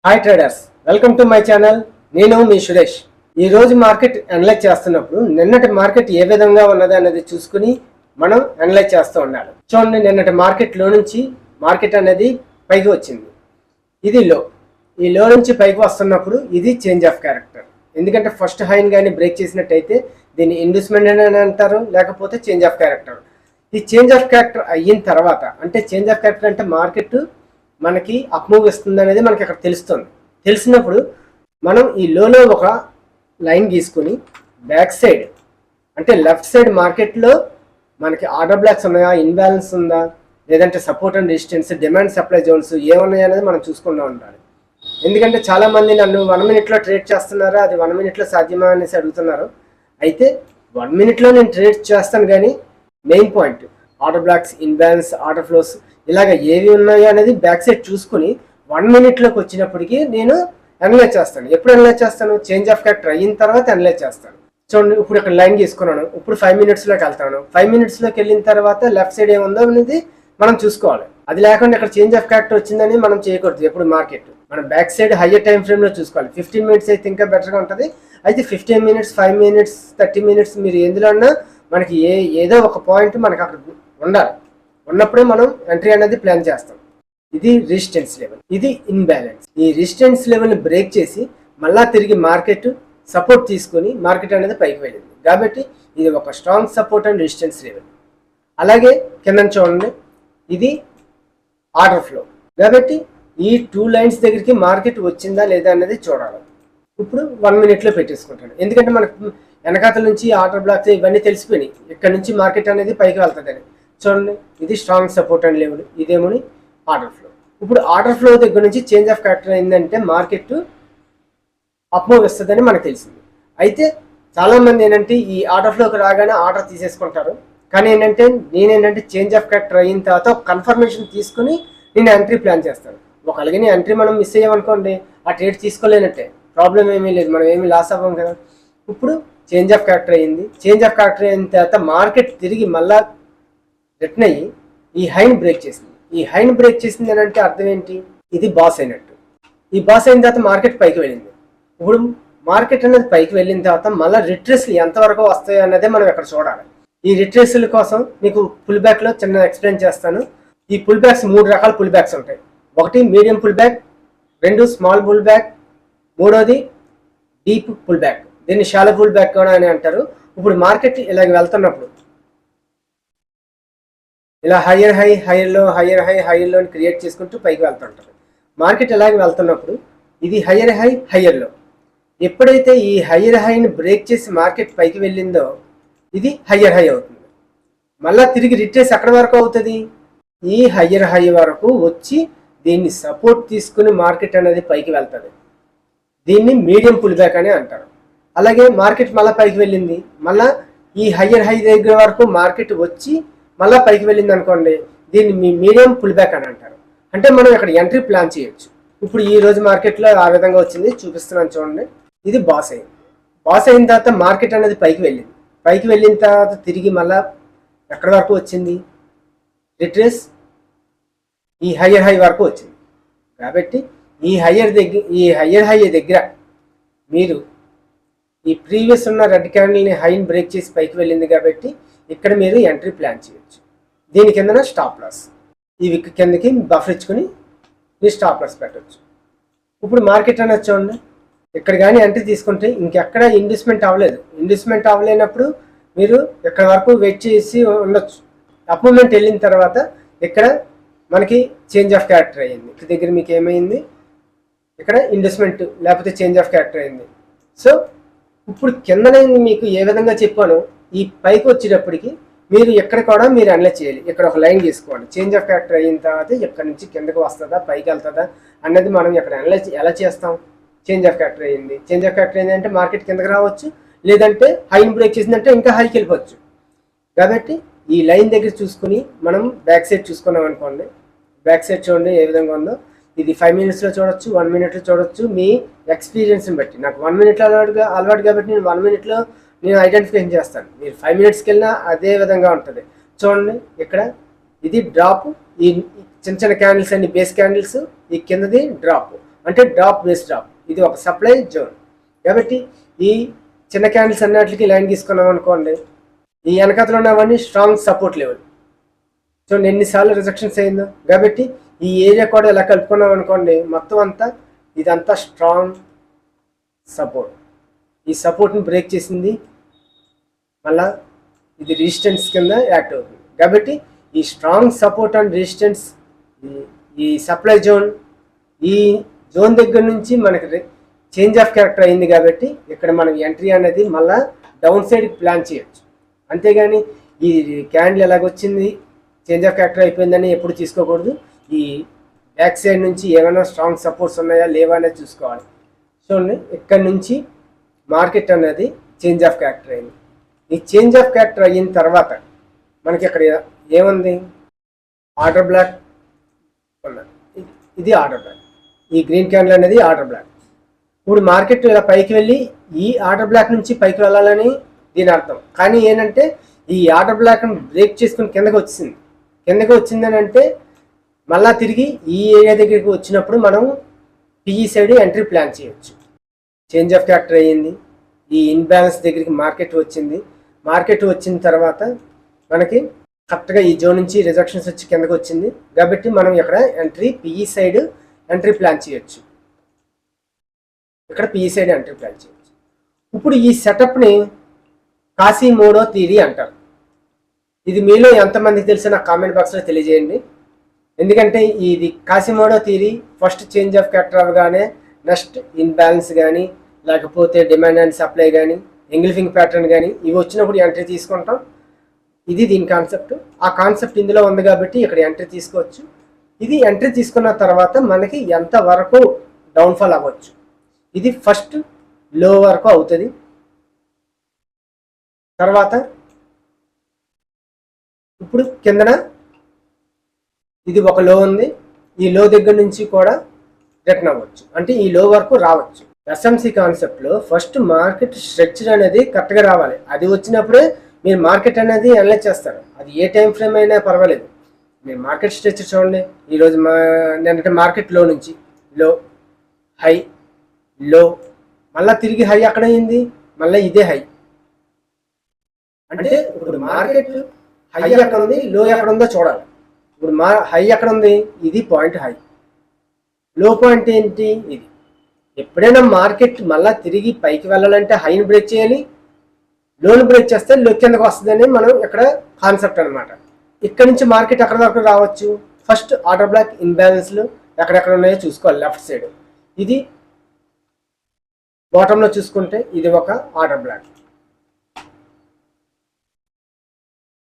Hi traders, welcome to my channel. నేను మీ సురేష్. ఈ రోజు మార్కెట్ అనలైజ్ చేస్తున్నప్పుడు నిన్నటి మార్కెట్ ఏ విధంగా ఉన్నది అనేది చూసుకుని మనం అనలైజ్ చేస్తూ ఉండాలి. చూడండి, నిన్నటి మార్కెట్లో నుంచి మార్కెట్ అనేది పైకి వచ్చింది. ఇది లో. ఈ లో నుంచి పైకి వస్తున్నప్పుడు ఇది చేంజ్ ఆఫ్ క్యారెక్టర్. ఎందుకంటే ఫస్ట్ హైన్ కానీ బ్రేక్ చేసినట్టయితే దీన్ని ఇన్వెస్ట్మెంట్ అని అంటారు, లేకపోతే చేంజ్ ఆఫ్ క్యారెక్టర్. ఈ చేంజ్ ఆఫ్ క్యారెక్టర్ అయిన తర్వాత, అంటే చేంజ్ ఆఫ్ క్యారెక్టర్ అంటే మార్కెట్ మనకి అప్ మూవ్ ఇస్తుంది అనేది మనకి అక్కడ తెలుస్తుంది. తెలిసినప్పుడు మనం ఈ లోలో ఒక లైన్ గీసుకుని బ్యాక్ సైడ్ అంటే లెఫ్ట్ సైడ్ మార్కెట్లో మనకి ఆర్డర్ బ్లాక్స్ ఉన్నాయా, ఇన్బ్యాలెన్స్ ఉందా, లేదంటే support and resistance, demand supply zones ఏమున్నాయి అనేది మనం చూసుకుంటూ ఉండాలి. ఎందుకంటే చాలామంది నన్ను 1 మినిట్లో ట్రేడ్ చేస్తున్నారా, అది 1 మినిట్లో సాధ్యమా అనేసి అడుగుతున్నారు. అయితే 1 మినిట్లో నేను ట్రేడ్ చేస్తాను, కానీ main point order blocks, imbalance, order flows ఇలాగ ఏవి ఉన్నాయో అనేది బ్యాక్ సైడ్ చూసుకుని 1 మినిట్లోకి వచ్చినప్పటికీ నేను అనలైజ్ చేస్తాను. ఎప్పుడు అనలైజ్ చేస్తాను? చేంజ్ ఆఫ్ క్యారెక్టర్ అయిన తర్వాత అనలైజ్ చేస్తాను. చూడండి, ఇప్పుడు ఇక్కడ లైన్ తీసుకున్నాను. ఇప్పుడు 5 మినిట్స్లోకి వెళ్తాను. 5 మినిట్స్లోకి వెళ్ళిన తర్వాత లెఫ్ట్ సైడ్ ఏముందో అనేది మనం చూసుకోవాలి. అది లేకుండా ఇక్కడ చేంజ్ ఆఫ్ క్యారెక్టర్ వచ్చిందని మనం చేయకూడదు. ఎప్పుడు మార్కెట్ మనం బ్యాక్ సైడ్ హయ్యర్ టైం ఫ్రేమ్లో చూసుకోవాలి. 15 మినిట్స్ అయితే ఇంకా బెటర్గా ఉంటుంది. అయితే 15 మినిట్స్, 5 మినిట్స్, 30 మినిట్స్ మీరు ఎందులో అన్నా మనకి ఏదో ఒక పాయింట్ మనకు అక్కడ ఉండాలి. ఉన్నప్పుడే మనం ఎంట్రీ అనేది ప్లాన్ చేస్తాం. ఇది రెసిస్టెన్స్ లెవెల్, ఇది ఇన్బ్యాలెన్స్. ఈ రెసిస్టెన్స్ లెవెల్ని బ్రేక్ చేసి మళ్ళా తిరిగి మార్కెట్ సపోర్ట్ తీసుకొని మార్కెట్ అనేది పైకి వెళ్ళింది. కాబట్టి ఇది ఒక strong support and resistance level. అలాగే కింద చూడండి, ఇది ఆర్డర్ ఫ్లో. కాబట్టి ఈ 2 లైన్స్ దగ్గరికి మార్కెట్ వచ్చిందా లేదా అనేది చూడాలి. ఇప్పుడు 1 మినిట్లో పెట్టేసుకుంటాను. ఎందుకంటే మనకు వెనకాతల నుంచి ఆర్డర్ బ్లాక్స్ ఇవన్నీ తెలిసిపోయినాయి. ఇక్కడ నుంచి మార్కెట్ అనేది పైకి వెళ్తుందని. చూడండి, ఇది స్ట్రాంగ్ సపోర్ట్ అండ్ లెవెల్, ఇదేమోని ఆర్డర్ ఫ్లో. ఇప్పుడు ఆర్డర్ ఫ్లో దగ్గర నుంచి చేంజ్ ఆఫ్ క్యారెక్టర్ అయిందంటే మార్కెట్ అప్ మూవ్ వస్తుందని మనకు తెలిసింది. అయితే చాలామంది ఏంటంటే ఈ ఆర్డర్ ఫ్లోకి రాగానే ఆర్డర్ తీసేసుకుంటారు. కానీ నేనేంటంటే చేంజ్ ఆఫ్ క్యారెక్టర్ అయిన తర్వాత ఒక కన్ఫర్మేషన్ తీసుకుని నేను ఎంట్రీ ప్లాన్ చేస్తాను. ఒకవేళ ఎంట్రీ మనం మిస్ అయ్యామనుకోండి, ఆ ట్రేడ్ తీసుకోలేనట్టే, ప్రాబ్లం ఏమీ లేదు, మనం ఏమీ లాస్ అవ్వం కదా. ఇప్పుడు చేంజ్ ఆఫ్ క్యారెక్టర్ అయింది. చేంజ్ ఆఫ్ క్యారెక్టర్ అయిన తర్వాత మార్కెట్ తిరిగి మళ్ళా రిటర్న్ అయ్యి ఈ హైన్ బ్రేక్ చేసింది. ఈ హైన్ బ్రేక్ చేసింది అని అంటే అర్థం ఏంటి? ఇది బాస్ అయినట్టు. ఈ బాస్ అయిన తర్వాత మార్కెట్ పైకి వెళ్ళింది. ఇప్పుడు మార్కెట్ అనేది పైకి వెళ్ళిన తర్వాత మళ్ళీ రిట్రేస్లు ఎంతవరకు వస్తాయి అన్నదే మనం ఇక్కడ చూడాలి. ఈ రిట్రేస్ల కోసం మీకు పుల్ బ్యాక్లో చిన్న ఎక్స్ప్లెయిన్ చేస్తాను. ఈ పుల్ బ్యాక్స్ 3 రకాల పుల్ బ్యాక్స్ ఉంటాయి. ఒకటి medium pull back, 2 small pull back, 3వది డీప్ పుల్ బ్యాక్. దీన్ని షాలో పుల్ బ్యాక్ కూడా అని అంటారు. ఇప్పుడు మార్కెట్ ఇలాగ వెళ్తున్నప్పుడు ఇలా higher high, higher low, higher high, higher low create చేసుకుంటూ పైకి వెళ్తుంటారు. మార్కెట్ ఇలాగే వెళ్తున్నప్పుడు ఇది హయ్యర్ హై, హయ్యర్ లో. ఎప్పుడైతే ఈ హయ్యర్ హైని బ్రేక్ చేసి మార్కెట్ పైకి వెళ్ళిందో ఇది హయ్యర్ హై అవుతుంది. మళ్ళా తిరిగి రిట్రేస్ ఎక్కడ వరకు అవుతుంది? ఈ హయ్యర్ హై వరకు వచ్చి దీన్ని సపోర్ట్ తీసుకుని మార్కెట్ అనేది పైకి వెళ్తుంది. దీన్ని మీడియం పుల్ బ్యాక్ అని అంటారు. అలాగే మార్కెట్ మళ్ళీ పైకి వెళ్ళింది, మళ్ళీ ఈ హయ్యర్ హై దగ్గర వరకు మార్కెట్ వచ్చి మళ్ళీ పైకి వెళ్ళింది అనుకోండి, దీన్ని మీడియం పుల్ బ్యాక్ అని అంటారు. అంటే మనం ఇక్కడ ఎంట్రీ ప్లాన్ చేయొచ్చు. ఇప్పుడు ఈ రోజు మార్కెట్లో ఆ విధంగా వచ్చింది, చూపిస్తున్నాను చూడండి. ఇది బాస్ అయింది. బాస్ అయిన తర్వాత మార్కెట్ అనేది పైకి వెళ్ళింది. పైకి వెళ్ళిన తర్వాత తిరిగి మళ్ళీ ఎక్కడి వరకు వచ్చింది? రిట్రేస్ ఈ హయ్యర్ హై వరకు వచ్చింది. కాబట్టి ఈ హయ్యర్ హై దగ్గర మీరు ఈ ప్రీవియస్ ఉన్న రెడ్ క్యాండిల్ని హైని బ్రేక్ చేసి పైకి వెళ్ళింది. కాబట్టి ఇక్కడ మీరు ఎంట్రీ ప్లాన్ చేయొచ్చు. దీని కిందన స్టాప్ లాస్, ఈ విక్ కిందకి బఫర్ ఇచ్చుకొని మీరు స్టాప్ లాస్ పెట్టవచ్చు. ఇప్పుడు మార్కెట్ అనేది చూడండి, ఇక్కడ కానీ ఎంట్రీ తీసుకుంటే ఇంకెక్కడ ఇన్వెస్ట్మెంట్ అవ్వలేదు. ఇన్వెస్ట్మెంట్ అవ్వలేనప్పుడు మీరు ఇక్కడ వరకు వెయిట్ చేసి ఉండొచ్చు. అప్ మూవ్మెంట్ వెళ్ళిన తర్వాత ఇక్కడ మనకి చేంజ్ ఆఫ్ క్యారెక్టర్ అయ్యింది. ఇక్కడ దగ్గర మీకు ఏమైంది? ఇక్కడ ఇన్వెస్ట్మెంట్ లేకపోతే చేంజ్ ఆఫ్ క్యారెక్టర్ అయింది. సో ఇప్పుడు కిందనే మీకు ఏ విధంగా చెప్పాను, ఈ పైకి వచ్చేటప్పటికి మీరు ఎక్కడ కూడా మీరు అనలైజ్ చేయాలి. ఇక్కడ ఒక లైన్ తీసుకోండి. చేంజ్ ఆఫ్ క్యారెక్టర్ అయిన తర్వాత ఇక్కడ నుంచి కిందకి వస్తుందా, పైకి వెళ్తుందా అన్నది మనం ఇక్కడ అనలైజ్ ఎలా చేస్తాం? చేంజ్ ఆఫ్ క్యారెక్టర్ అయింది. చేంజ్ ఆఫ్ క్యారెక్టర్ అయిందంటే మార్కెట్ కిందకి రావచ్చు, లేదంటే హైని బ్రేక్ చేసిందంటే ఇంకా హైకి వెళ్ళిపోవచ్చు. కాబట్టి ఈ లైన్ దగ్గర చూసుకుని మనం బ్యాక్ సైడ్ చూసుకున్నాం అనుకోండి. బ్యాక్ సైడ్ చూడండి ఏ విధంగా ఉందో. ఇది 5 మినిట్స్లో చూడొచ్చు, 1 మినిట్లో చూడొచ్చు, మీ ఎక్స్పీరియన్స్ని బట్టి. నాకు 1 మినిట్లో అలవాటు కాబట్టి నేను 1 మినిట్లో నేను ఐడెంటిఫికేషన్ చేస్తాను. మీరు 5 మినిట్స్కి వెళ్ళినా అదే విధంగా ఉంటుంది. చూడండి, ఇక్కడ ఇది డ్రాప్, ఈ చిన్న చిన్న క్యాండిల్స్ అన్ని బేస్ క్యాండిల్స్, ఈ కిందది డ్రాప్. అంటే డ్రాప్ బేస్ డ్రాప్, ఇది ఒక సప్లై జోన్. కాబట్టి ఈ చిన్న క్యాండిల్స్ అన్నిటికి లైన్ తీసుకున్నాం అనుకోండి, ఈ వెనకతలో ఉన్నవన్నీ స్ట్రాంగ్ సపోర్ట్ లెవెల్. చూడండి ఎన్నిసార్లు రిజెక్షన్స్ అయిందో. కాబట్టి ఈ ఏరియా కూడా ఇలా కలుపుకున్నాం అనుకోండి, మొత్తం అంతా ఇదంతా స్ట్రాంగ్ సపోర్ట్. ఈ సపోర్ట్ని బ్రేక్ చేసింది, మళ్ళా ఇది రెసిస్టెన్స్ కింద యాక్ట్ అవుతుంది. కాబట్టి ఈ స్ట్రాంగ్ సపోర్ట్ అండ్ రెసిస్టెన్స్, ఈ సప్లై జోన్, ఈ జోన్ దగ్గర నుంచి మనకి చేంజ్ ఆఫ్ క్యారెక్టర్ అయింది. కాబట్టి ఇక్కడ మనం ఎంట్రీ అనేది మళ్ళీ డౌన్ సైడ్ ప్లాన్ చేయొచ్చు. అంతేగాని ఈ క్యాండిల్ ఎలాగొచ్చింది చేంజ్ ఆఫ్ క్యారెక్టర్ అయిపోయిందని ఎప్పుడు తీసుకోకూడదు. ఈ బ్యాక్ సైడ్ నుంచి ఏమైనా స్ట్రాంగ్ సపోర్ట్స్ ఉన్నాయా లేవా అనేది చూసుకోవాలి. చూడండి ఇక్కడ నుంచి మార్కెట్ అనేది చేంజ్ ఆఫ్ క్యారెక్టర్ అయింది. ఈ చేంజ్ ఆఫ్ క్యారెక్టర్ అయిన తర్వాత మనకి ఇక్కడ ఏముంది, ఆర్డర్ బ్లాక్ ఉన్నది. ఇది ఆర్డర్ బ్లాక్, ఈ గ్రీన్ క్యాండిల్ అనేది ఆర్డర్ బ్లాక్. ఇప్పుడు మార్కెట్ ఇలా పైకి వెళ్ళి ఈ ఆర్డర్ బ్లాక్ నుంచి పైకి వెళ్ళాలని దీని అర్థం. కానీ ఏంటంటే ఈ ఆర్డర్ బ్లాక్ని బ్రేక్ చేసుకుని కిందకి వచ్చిందని అంటే మళ్ళా తిరిగి ఈ ఏరియా దగ్గరికి వచ్చినప్పుడు మనం పిఈ సైడ్ ఎంట్రీ ప్లాన్ చేయొచ్చు. చేంజ్ ఆఫ్ క్యారెక్టర్ అయ్యింది, ఈ ఇన్బ్యాలెన్స్ దగ్గరికి మార్కెట్ వచ్చింది. మార్కెట్ వచ్చిన తర్వాత మనకి కరెక్ట్గా ఈ జోన్ నుంచి రిజెక్షన్స్ వచ్చి కిందకి వచ్చింది. కాబట్టి మనం ఇక్కడ entry PE side entry plan చేయొచ్చు. ఇక్కడ పిఈ సైడ్ ఎంట్రీ ప్లాన్ చేయొచ్చు. ఇప్పుడు ఈ సెటప్ని కాసిమోడో థియరీ అంటారు. ఇది మీలో ఎంతమందికి తెలిసి నాకు కామెంట్ బాక్స్లో తెలియజేయండి. ఎందుకంటే ఇది Quasimodo theory first change of character అవగానే నెక్స్ట్ ఇన్బ్యాలెన్స్ కానీ లేకపోతే డిమాండ్ అండ్ సప్లై కానీ ఎంగిల్ఫింగ్ ప్యాటర్న్ కానీ ఇవి వచ్చినప్పుడు ఎంట్రీ తీసుకుంటాం. ఇది దీని కాన్సెప్ట్. ఆ కాన్సెప్ట్ ఇందులో ఉంది కాబట్టి ఇక్కడ ఎంట్రీ తీసుకోవచ్చు. ఇది ఎంట్రీ తీసుకున్న తర్వాత మనకి ఎంత వరకు డౌన్ఫాల్ అవ్వచ్చు, ఇది ఫస్ట్ లో వరకు అవుతుంది. తర్వాత ఇప్పుడు కిందన ఇది ఒక లో ఉంది, ఈ లో దగ్గర నుంచి కూడా రిటర్న్ అవ్వచ్చు, అంటే ఈ లో వరకు రావచ్చు. ఎస్ఎంసి కాన్సెప్ట్లో ఫస్ట్ మార్కెట్ స్ట్రక్చర్ అనేది కరెక్ట్గా రావాలి. అది వచ్చినప్పుడే మీరు మార్కెట్ అనేది అనలైజ్ చేస్తారు. అది ఏ టైం ఫ్రేమ్ అయినా పర్వాలేదు. మీరు మార్కెట్ స్ట్రక్చర్ చూడండి. ఈరోజు నిన్నటి మార్కెట్ లో నుంచి లో, హై, లో, మళ్ళీ తిరిగి హై అక్కడ అయింది, మళ్ళీ ఇదే హై. అంటే ఇప్పుడు మార్కెట్ హై ఎక్కడ ఉంది, లో ఎక్కడ ఉందో చూడాలి. ఇప్పుడు హై ఎక్కడ ఉంది, ఇది పాయింట్ హై, లో పాయింట్ ఏంటి ఇది. ఎప్పుడైనా మార్కెట్ మళ్ళీ తిరిగి పైకి వెళ్ళాలంటే హైని బ్రేక్ చేయాలి, లోన్ బ్రేక్ చేస్తే లో కిందకు వస్తుందని మనం ఇక్కడ కాన్సెప్ట్ అనమాట. ఇక్కడ నుంచి మార్కెట్ ఎక్కడ వరకు రావచ్చు, ఫస్ట్ ఆర్డర్ బ్లాక్ ఇన్బ్యాలెన్స్లు ఎక్కడెక్కడ ఉన్నాయో చూసుకోవాలి. లెఫ్ట్ సైడ్ ఇది బాటంలో చూసుకుంటే ఇది ఒక ఆర్డర్ బ్లాక్,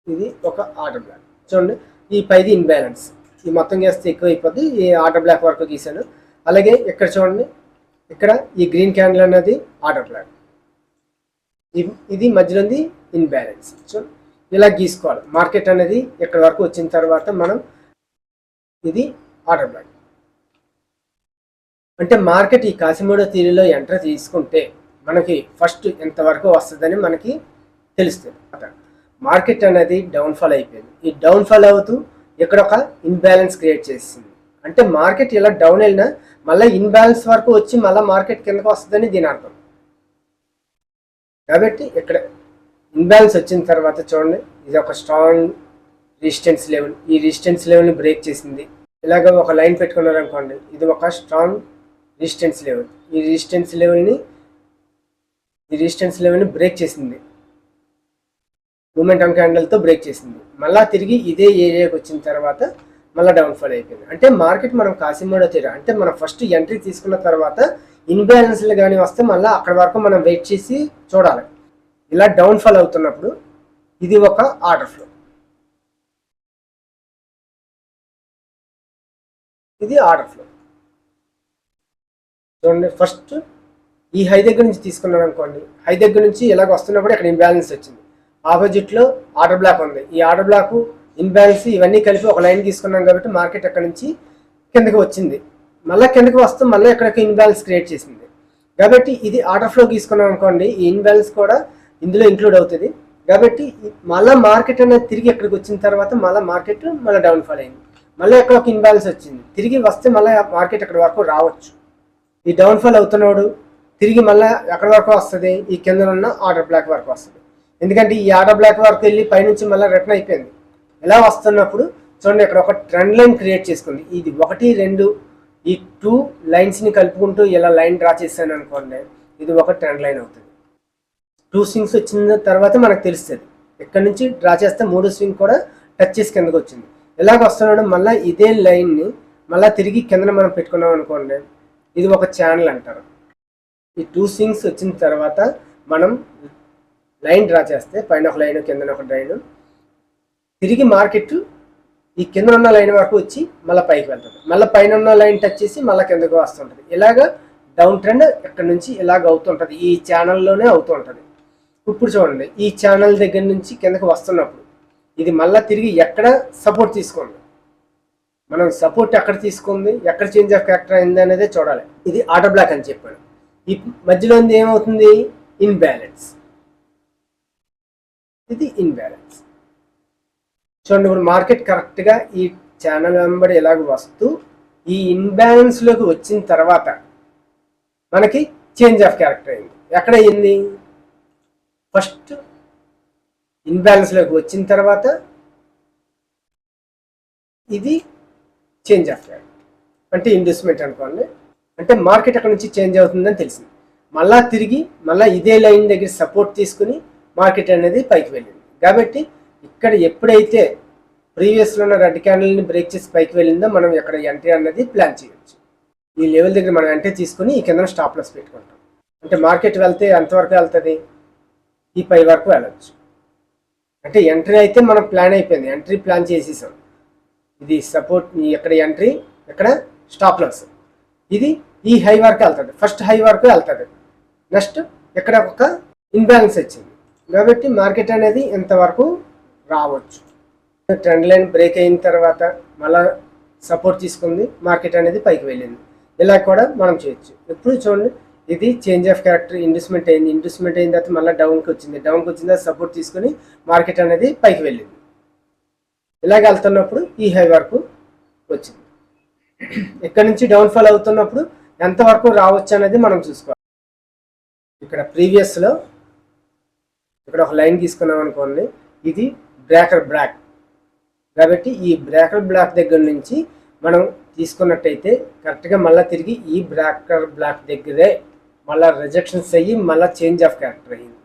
ఇది ఒక ఆర్డర్ బ్లాక్. చూడండి ఈ పైది ఇన్బ్యాలెన్స్, ఈ మొత్తం చేస్తే ఎక్కువ అయిపోద్ది. ఈ ఆర్డర్ బ్లాక్ వరకు గీసాను. అలాగే ఇక్కడ చూడండి, ఇక్కడ ఈ గ్రీన్ క్యాండిల్ అనేది ఆర్డర్ బ్లాక్, ఇది మధ్యలో ఉంది ఇన్బ్యాలెన్స్. సో ఇలా గీసుకోవాలి. మార్కెట్ అనేది ఇక్కడ వరకు వచ్చిన తర్వాత మనం ఇది ఆర్డర్ బ్లాక్ అంటే మార్కెట్ ఈ కాసిమోడో థియరీలో ఎంటర్ తీసుకుంటే మనకి ఫస్ట్ ఎంతవరకు వస్తుందని మనకి తెలుస్తుంది. మార్కెట్ అనేది డౌన్ఫాల్ అయిపోయింది. ఈ డౌన్ఫాల్ అవుతూ ఇక్కడ ఒక ఇన్బ్యాలెన్స్ క్రియేట్ చేసింది. అంటే మార్కెట్ ఇలా డౌన్ వెళ్ళినా మళ్ళీ ఇన్బ్యాలెన్స్ వరకు వచ్చి మళ్ళీ మార్కెట్ కిందకు వస్తుందని దీని అర్థం. కాబట్టి ఇక్కడ ఇన్బ్యాలెన్స్ వచ్చిన తర్వాత చూడండి, ఇది ఒక స్ట్రాంగ్ రెసిస్టెన్స్ లెవెల్. ఈ రెసిస్టెన్స్ లెవెల్ని బ్రేక్ చేసింది. ఇలాగ ఒక లైన్ పెట్టుకున్నారనుకోండి, ఇది ఒక స్ట్రాంగ్ రెసిస్టెన్స్ లెవెల్. ఈ రెసిస్టెన్స్ లెవెల్ని బ్రేక్ చేసింది, మూమెంటం క్యాండిల్తో బ్రేక్ చేసింది. మళ్ళీ తిరిగి ఇదే ఏరియాకి వచ్చిన తర్వాత మళ్ళీ డౌన్ఫాల్ అయిపోయింది. అంటే మార్కెట్ మనం కాసిమోడో థియరీ అంటే మనం ఫస్ట్ ఎంట్రీ తీసుకున్న తర్వాత ఇన్బ్యాలెన్స్లు కానీ వస్తే మళ్ళీ అక్కడ వరకు మనం వెయిట్ చేసి చూడాలి. ఇలా డౌన్ఫాల్ అవుతున్నప్పుడు ఇది ఒక ఆర్డర్ ఫ్లో, ఇది ఆర్డర్ ఫ్లో. చూడండి ఫస్ట్ ఈ హై దగ్గర నుంచి తీసుకున్నాను అనుకోండి, హై దగ్గర నుంచి ఇలాగ వస్తున్నప్పుడు ఇక్కడ ఇంబ్యాలెన్స్ వచ్చింది. ఆపోజిట్లో ఆర్డర్ బ్లాక్ ఉంది. ఈ ఆర్డర్ బ్లాక్ ఇన్బ్యాలెన్స్ ఇవన్నీ కలిపి ఒక లైన్ తీసుకున్నాం కాబట్టి మార్కెట్ అక్కడ నుంచి కిందకి వచ్చింది. మళ్ళీ కిందకి వస్తూ మళ్ళీ ఎక్కడికి ఇన్బ్యాలెన్స్ క్రియేట్ చేసింది. కాబట్టి ఇది ఆర్డర్ ఫ్లో తీసుకున్నాం అనుకోండి, ఈ ఇన్బ్యాలెన్స్ కూడా ఇందులో ఇంక్లూడ్ అవుతుంది. కాబట్టి మళ్ళీ మార్కెట్ అనేది తిరిగి ఎక్కడికి వచ్చిన తర్వాత మళ్ళీ మార్కెట్ మళ్ళీ డౌన్ఫాల్ అయింది. మళ్ళీ ఎక్కడ ఒక ఇన్బ్యాలెన్స్ వచ్చింది, తిరిగి వస్తే మళ్ళీ మార్కెట్ అక్కడ వరకు రావచ్చు. ఈ డౌన్ఫాల్ అవుతున్నాడు తిరిగి మళ్ళీ ఎక్కడి వరకు వస్తుంది, ఈ కింద ఉన్న ఆర్డర్ బ్లాక్ వరకు వస్తుంది. ఎందుకంటే ఈ ఆర్డర్ బ్లాక్ వరకు వెళ్ళి పైనుంచి మళ్ళీ రిటర్న్ అయిపోయింది. ఇలా వస్తున్నప్పుడు చూడండి ఇక్కడ ఒక ట్రెండ్ లైన్ క్రియేట్ చేసుకుంది. ఇది 1, 2 ఈ 2 లైన్స్ని కలుపుకుంటూ ఇలా లైన్ డ్రా చేశాను అనుకోండి, ఇది ఒక ట్రెండ్ లైన్ అవుతుంది. 2 స్వింగ్స్ వచ్చిన తర్వాత మనకు తెలుస్తుంది. ఇక్కడ నుంచి డ్రా చేస్తే 3 స్వింగ్ కూడా టచ్ చేసి కిందకు వచ్చింది. ఇలాగ వస్తున్నాడు మళ్ళీ ఇదే లైన్ని మళ్ళీ తిరిగి కిందన మనం పెట్టుకున్నాం అనుకోండి, ఇది ఒక ఛానల్ అంటారు. ఈ 2 స్వింగ్స్ వచ్చిన తర్వాత మనం లైన్ డ్రా చేస్తే పైన ఒక లైన్ కిందన ఒక లైన్, తిరిగి మార్కెట్ ఈ కింద ఉన్న లైన్ వరకు వచ్చి మళ్ళీ పైకి వెళ్తుంది. మళ్ళీ పైన ఉన్న లైన్ టచ్ చేసి మళ్ళీ కిందకు వస్తుంటుంది. ఇలాగ డౌన్ ట్రెండ్ ఇక్కడ నుంచి ఇలాగ అవుతుంటుంది, ఈ ఛానల్లోనే అవుతుంటుంది. ఇప్పుడు చూడండి ఈ ఛానల్ దగ్గర నుంచి కిందకి వస్తున్నప్పుడు ఇది మళ్ళీ తిరిగి ఎక్కడ సపోర్ట్ తీసుకుంది, మనం సపోర్ట్ ఎక్కడ తీసుకుంది, ఎక్కడ చేంజ్ ఆఫ్ క్యారెక్టర్ అయింది అనేది చూడాలి. ఇది ఆర్డర్ బ్లాక్ అని చెప్పాను. ఈ మధ్యలో ఏమవుతుంది, ఇన్బ్యాలెన్స్. ఇది ఇన్బ్యాలెన్స్. చూడండి ఇప్పుడు మార్కెట్ కరెక్ట్గా ఈ ఛానల్ వెంబడి ఇలాగ వస్తూ ఈ ఇన్బ్యాలెన్స్లోకి వచ్చిన తర్వాత మనకి చేంజ్ ఆఫ్ క్యారెక్టర్ అయింది. ఎక్కడ అయింది, ఫస్ట్ ఇన్బ్యాలెన్స్లోకి వచ్చిన తర్వాత ఇది చేంజ్ ఆఫ్ క్యారెక్టర్ అంటే ఇండ్యూస్మెంట్ అనుకోండి. అంటే మార్కెట్ అక్కడ నుంచి చేంజ్ అవుతుందని తెలిసింది. మళ్ళా తిరిగి మళ్ళీ ఇదే లైన్ దగ్గర సపోర్ట్ తీసుకుని మార్కెట్ అనేది పైకి వెళ్ళింది. కాబట్టి ఇక్కడ ఎప్పుడైతే ప్రీవియస్లో ఉన్న రెడ్ క్యాండిల్ని బ్రేక్ చేసి పైకి వెళ్ళిందో మనం ఇక్కడ ఎంట్రీ అనేది ప్లాన్ చేయొచ్చు. ఈ లెవెల్ దగ్గర మనం ఎంట్రీ తీసుకుని ఈ కింద స్టాప్ లాస్ పెట్టుకుంటాం. అంటే మార్కెట్ వెళ్తే ఎంతవరకు వెళ్తుంది, ఈ పై వరకు వెళ్ళచ్చు. అంటే ఎంట్రీ అయితే మనం ప్లాన్ అయిపోయింది, ఎంట్రీ ప్లాన్ చేసేసాం. ఇది సపోర్ట్, ఎక్కడ ఎంట్రీ, ఎక్కడ స్టాప్ లాస్, ఇది ఈ హై వరకు వెళ్తుంది, ఫస్ట్ హై వరకు వెళ్తుంది. నెక్స్ట్ ఇక్కడ ఒక ఇన్బ్యాలెన్స్ వచ్చింది కాబట్టి మార్కెట్ అనేది ఎంతవరకు రావచ్చు. ట్రెండ్ లైన్ బ్రేక్ అయిన తర్వాత మళ్ళీ సపోర్ట్ తీసుకుంది, మార్కెట్ అనేది పైకి వెళ్ళింది. ఇలా కూడా మనం చేయొచ్చు. ఇప్పుడు చూడండి ఇది చేంజ్ ఆఫ్ క్యారెక్టర్, ఇండ్యూస్మెంట్ అయింది. ఇండ్యూస్మెంట్ అయిన తర్వాత మళ్ళీ డౌన్కి వచ్చింది, డౌన్కి వచ్చిన తర్వాత సపోర్ట్ తీసుకుని మార్కెట్ అనేది పైకి వెళ్ళింది. ఇలాగ వెళ్తున్నప్పుడు ఈ హై వరకు వచ్చింది. ఇక్కడ నుంచి డౌన్ఫాల్ అవుతున్నప్పుడు ఎంతవరకు రావచ్చు అనేది మనం చూసుకోవాలి. ఇక్కడ ప్రీవియస్లో ఇక్కడ ఒక లైన్ తీసుకున్నాం అనుకోండి, ఇది బ్రేకర్ బ్లాక్. కాబట్టి ఈ బ్రేకర్ బ్లాక్ దగ్గర నుంచి మనం తీసుకున్నట్టయితే కరెక్ట్గా మళ్ళీ తిరిగి ఈ బ్రేకర్ బ్లాక్ దగ్గరే మళ్ళీ రిజెక్షన్స్ అయ్యి మళ్ళీ చేంజ్ ఆఫ్ క్యారెక్టర్ అయ్యింది.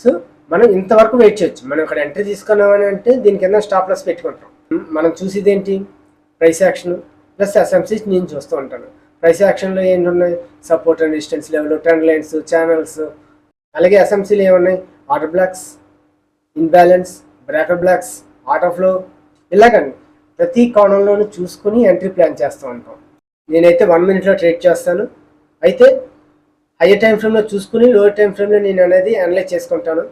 సో మనం ఇంతవరకు వెయిట్ చేయొచ్చు. మనం ఇక్కడ ఎంట్రీ తీసుకున్నామని అంటే దీని కింద స్టాప్ లాస్ పెట్టుకుంటాం. మనం చూసేది ఏంటి, ప్రైస్ యాక్షన్ ప్లస్ ఎస్ఎంసీ నేను చూస్తూ ఉంటాను. ప్రైస్ యాక్షన్లో ఏంటున్నాయి, support and resistance level, trend lines, channels. అలాగే ఎస్ఎంసీలో ఏమున్నాయి, order blocks, imbalance, breaker blocks, order flow. ఇలాగండి ప్రతి కోణంలోనూ చూసుకుని ఎంట్రీ ప్లాన్ చేస్తూ ఉంటాం. నేనైతే 1 మినిట్లో ట్రేడ్ చేస్తాను. అయితే హైయర్ టైం ఫ్రేమ్లో చూసుకుని లోయర్ టైం ఫ్రేమ్లో నేను అనేది అనలైజ్ చేసుకుంటాను.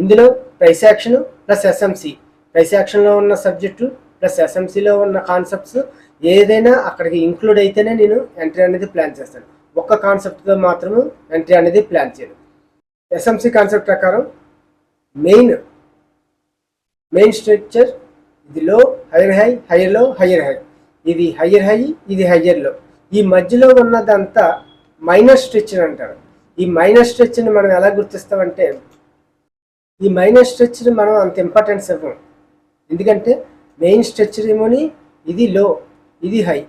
ఇందులో price action plus SMC, price యాక్షన్లో ఉన్న సబ్జెక్టు ప్లస్ ఎస్ఎంసీలో ఉన్న కాన్సెప్ట్స్ ఏదైనా అక్కడికి ఇంక్లూడ్ అయితేనే నేను ఎంట్రీ అనేది ప్లాన్ చేస్తాను. ఒక్క కాన్సెప్ట్తో మాత్రము ఎంట్రీ అనేది ప్లాన్ చేయను. ఎస్ఎంసీ కాన్సెప్ట్ ప్రకారం మెయిన్ స్ట్రక్చర్ ఇది లో, హైయర్ హై, హైయర్ లో, హైయర్ హై. ఇది హైయర్ హై, ఇది హైయర్ లో. ఈ మధ్యలో ఉన్నదంతా మైనర్ స్ట్రెచర్ అంటారు. ఈ మైనర్ స్ట్రెచర్ని మనం ఎలా గుర్తిస్తామంటే, ఈ మైనర్ స్ట్రెచర్ మనం అంత ఇంపార్టెన్స్ ఇవ్వం. ఎందుకంటే మెయిన్ స్ట్రెచర్ ఏమోని ఇది లో, ఇది హై.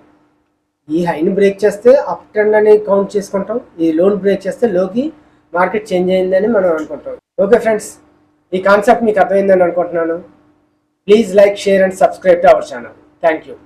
ఈ హైని బ్రేక్ చేస్తే అప్ ట్రెండ్ అని కౌంట్ చేసుకుంటాం, ఈ లోన్ బ్రేక్ చేస్తే లోకి మార్కెట్ చేంజ్ అయిందని మనం అనుకుంటాం. ఓకే ఫ్రెండ్స్, ఈ కాన్సెప్ట్ మీకు అర్థమైందని అనుకుంటున్నాను. Please like, share and subscribe to our channel. Thank you.